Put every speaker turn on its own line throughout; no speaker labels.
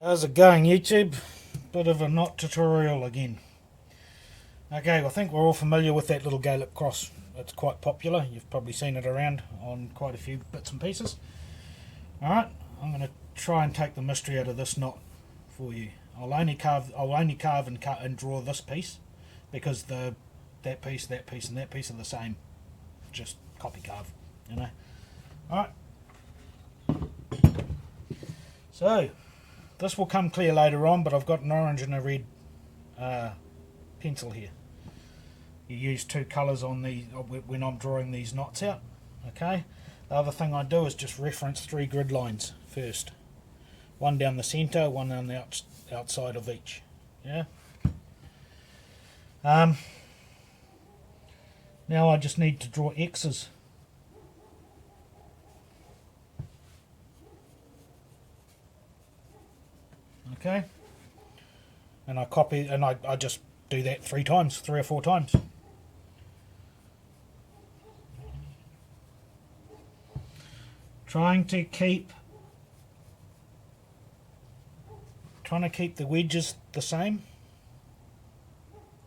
How's it going, YouTube? Bit of a knot tutorial again. Okay, I think we're all familiar with that little Gaelic cross. It's quite popular. You've probably seen it around on quite a few bits and pieces. Alright, I'm going to try and take the mystery out of this knot for you. I'll only carve and cut and draw this piece because that piece, and that piece are the same. Just copy carve, you know. Alright. So, this will come clear later on, but I've got an orange and a red pencil here. You use two colours on these when I'm drawing these knots out. Okay. The other thing I do is just reference 3 grid lines first. One down the centre, one on the outside of each. Yeah. Now I just need to draw X's. Okay, and I copy and I just do that 3 or 4 times. Trying to keep the wedges the same.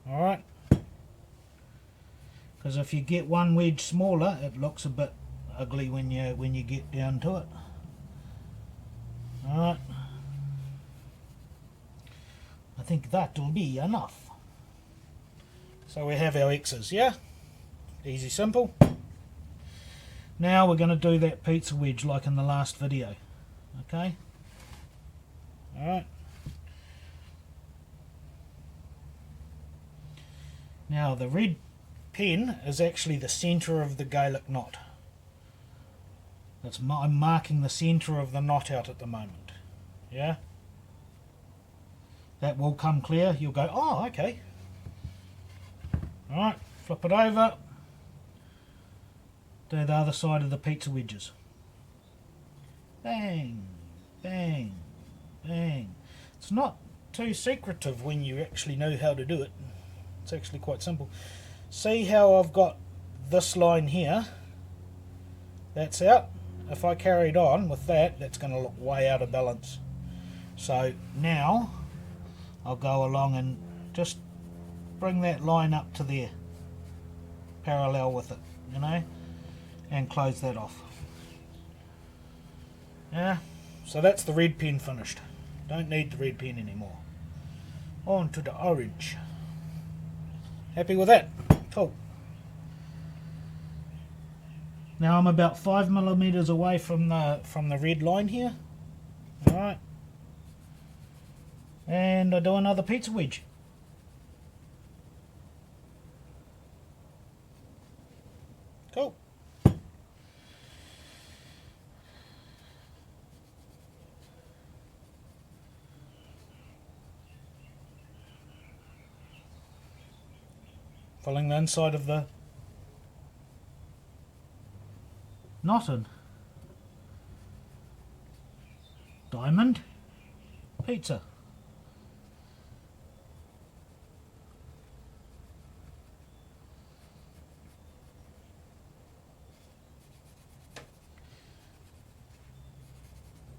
Alright, because if you get one wedge smaller, it looks a bit ugly when you get down to it. Alright, I think that'll be enough. So we have our X's, yeah? Easy, simple. Now we're going to do that pizza wedge like in the last video. Okay? Alright. Now the red pen is actually the centre of the Gaelic knot. I'm marking the centre of the knot out at the moment. Yeah? That will come clear. You'll go, oh, okay. Alright, flip it over. Do the other side of the pizza wedges. Bang, bang, bang. It's not too secretive when you actually know how to do it. It's actually quite simple. See how I've got this line here? That's out. If I carried on with that, that's going to look way out of balance. So now I'll go along and just bring that line up to there, parallel with it, you know, and close that off. Yeah, so that's the red pen finished. Don't need the red pen anymore. On to the orange. Happy with that? Cool. Now I'm about 5mm away from the red line here. Alright. And I do another pizza wedge. Cool. Filling the inside of the knot in. Diamond pizza.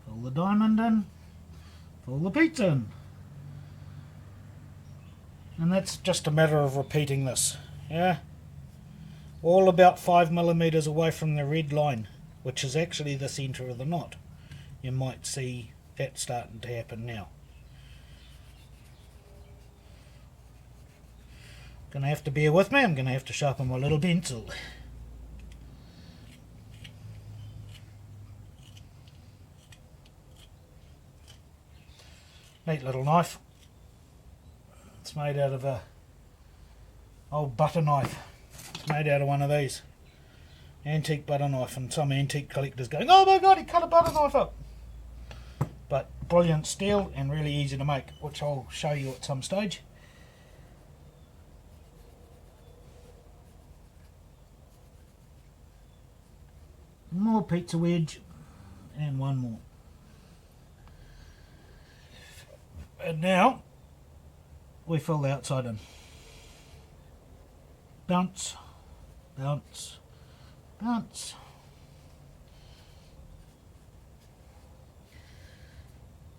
Fill the diamond in, fill the pizza in. And that's just a matter of repeating this, yeah? All about 5mm away from the red line, which is actually the centre of the knot. You might see that starting to happen now. Gonna have to bear with me, I'm gonna have to sharpen my little pencil. Neat little knife. It's made out of a old butter knife. It's made out of one of these. Antique butter knife, and some antique collectors going, oh my god, he cut a butter knife up. But brilliant steel and really easy to make, which I'll show you at some stage. More pizza wedge and one more. And now we fill the outside in. Bounce, bounce, bounce.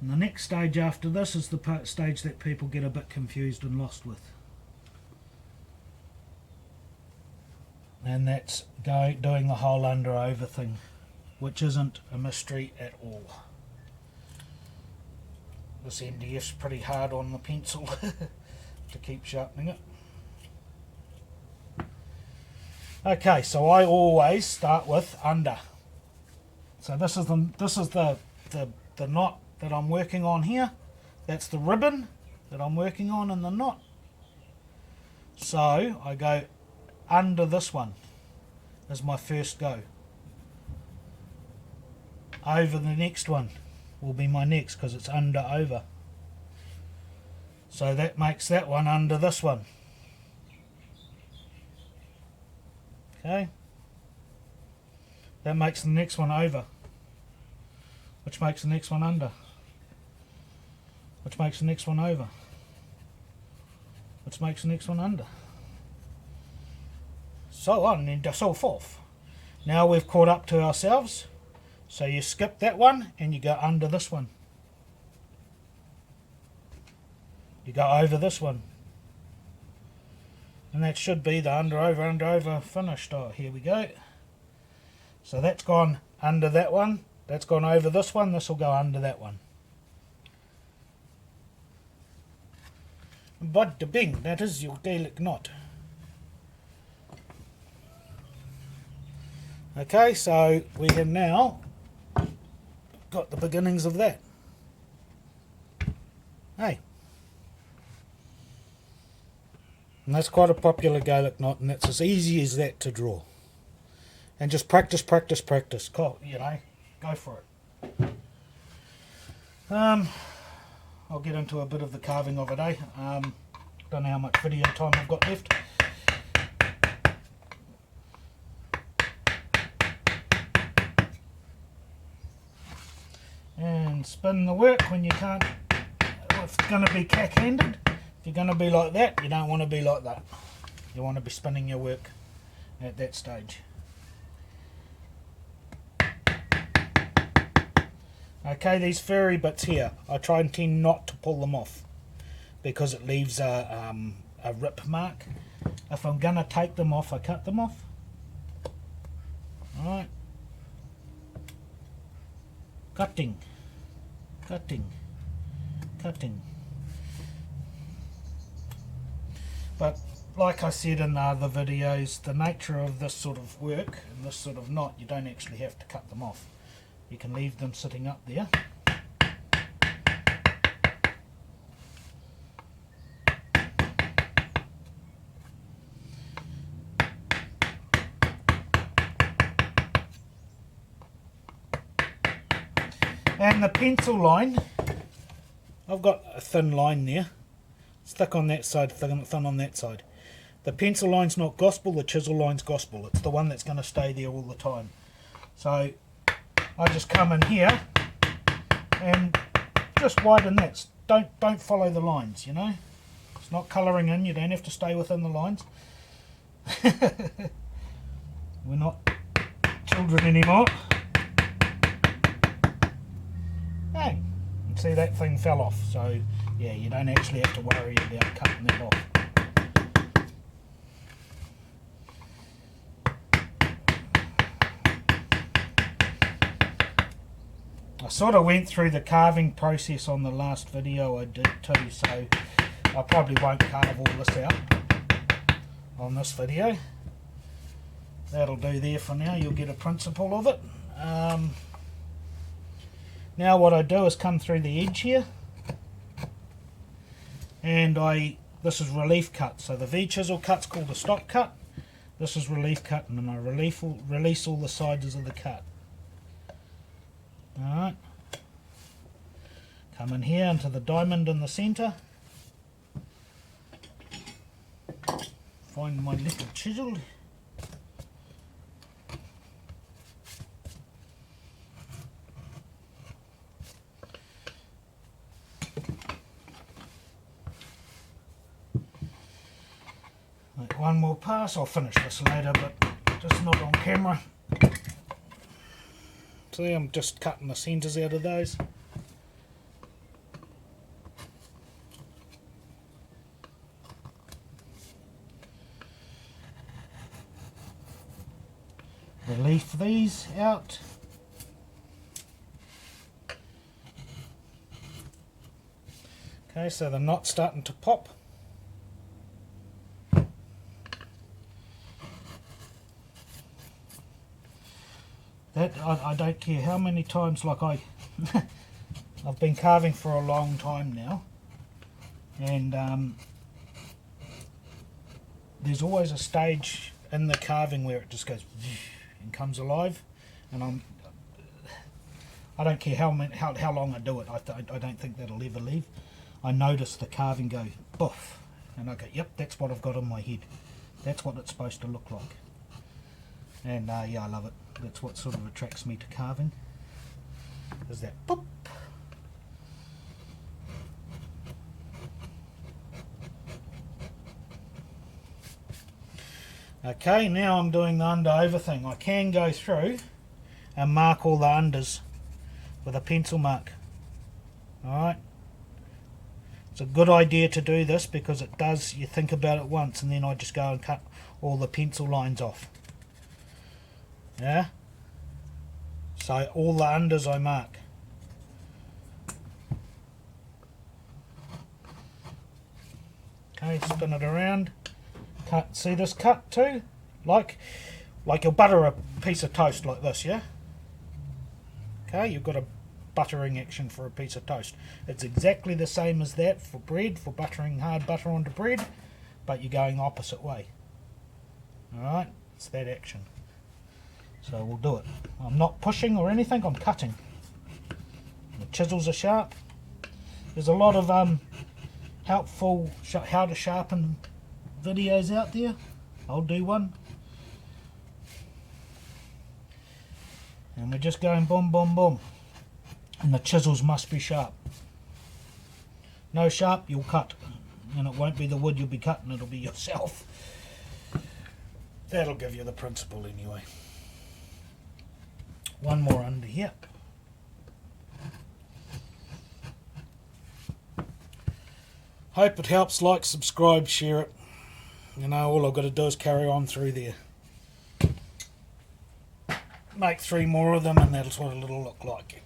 And the next stage after this is the stage that people get a bit confused and lost with. And that's doing the whole under over thing, which isn't a mystery at all. This MDF's pretty hard on the pencil to keep sharpening it. Okay, so I always start with under. So this is the knot that I'm working on here. That's the ribbon that I'm working on in the knot. So I go under this one as my first go. Over the next one will be my next, because it's under over. So that makes that one under this one. Okay. That makes the next one over, which makes the next one under, which makes the next one over, which makes the next one under. So on and so forth. Now we've caught up to ourselves. So you skip that one and you go under this one. You go over this one. And that should be the under over finished. Oh, here we go. So that's gone under that one. That's gone over this one. This will go under that one. Bada bing, that is your Gaelic knot. Okay, so we have now got the beginnings of that. Hey. And that's quite a popular Gaelic knot, and it's as easy as that to draw. And just practice, practice, practice. You know, go for it. I'll get into a bit of the carving of it, eh? Don't know how much video time I've got left. And spin the work when you can't, if it's going to be cack-handed. If you're going to be like that, you don't want to be like that. You want to be spinning your work at that stage. Okay, these furry bits here, I try and tend not to pull them off because it leaves a rip mark. If I'm going to take them off, I cut them off. Alright. Cutting, cutting, cutting. But like I said in the other videos, the nature of this sort of work and this sort of knot, you don't actually have to cut them off. You can leave them sitting up there. And the pencil line, I've got a thin line there. It's thick on that side, thin on that side. The pencil line's not gospel, the chisel line's gospel. It's the one that's going to stay there all the time. So I just come in here and just widen that. Don't follow the lines, you know. It's not colouring in, you don't have to stay within the lines. We're not children anymore. Hey, see that thing fell off, so yeah, you don't actually have to worry about cutting that off. I sort of went through the carving process on the last video I did too, so I probably won't carve all this out on this video. That'll do there for now, you'll get a principle of it. Now what I do is come through the edge here, and this is relief cut. So the V-chisel cut's called a stop cut. This is relief cut, and then I release all the sides of the cut. Alright. Come in here into the diamond in the centre. Find my little chisel. One more pass, I'll finish this later, but just not on camera. See, I'm just cutting the centres out of those. these out. Okay, so the knot's starting to pop. That I don't care how many times, like I've been carving for a long time now, and there's always a stage in the carving where it just goes and comes alive, and I don't care how long I do it. I don't think that'll ever leave. I notice the carving go boof, and I go, yep, that's what I've got in my head. That's what it's supposed to look like. And yeah, I love it. That's what sort of attracts me to carving, is that boop. Okay, now I'm doing the under over thing. I can go through and mark all the unders with a pencil mark. Alright. It's a good idea to do this because it does, you think about it once and then I just go and cut all the pencil lines off. Yeah? So all the unders I mark. Okay, spin it around. Cut. See this cut too? Like you'll butter a piece of toast like this, yeah? Okay, you've got a buttering action for a piece of toast. It's exactly the same as that for bread, for buttering hard butter onto bread, but you're going the opposite way. Alright, it's that action. So we'll do it. I'm not pushing or anything, I'm cutting. The chisels are sharp. There's a lot of helpful how to sharpen videos out there. I'll do one. And we're just going boom, boom, boom. And the chisels must be sharp. No sharp, you'll cut. And it won't be the wood you'll be cutting, it'll be yourself. That'll give you the principle anyway. One more under here. Hope it helps. Like, subscribe, share it. You know, all I've got to do is carry on through there. Make 3 more of them and that's what it'll look like.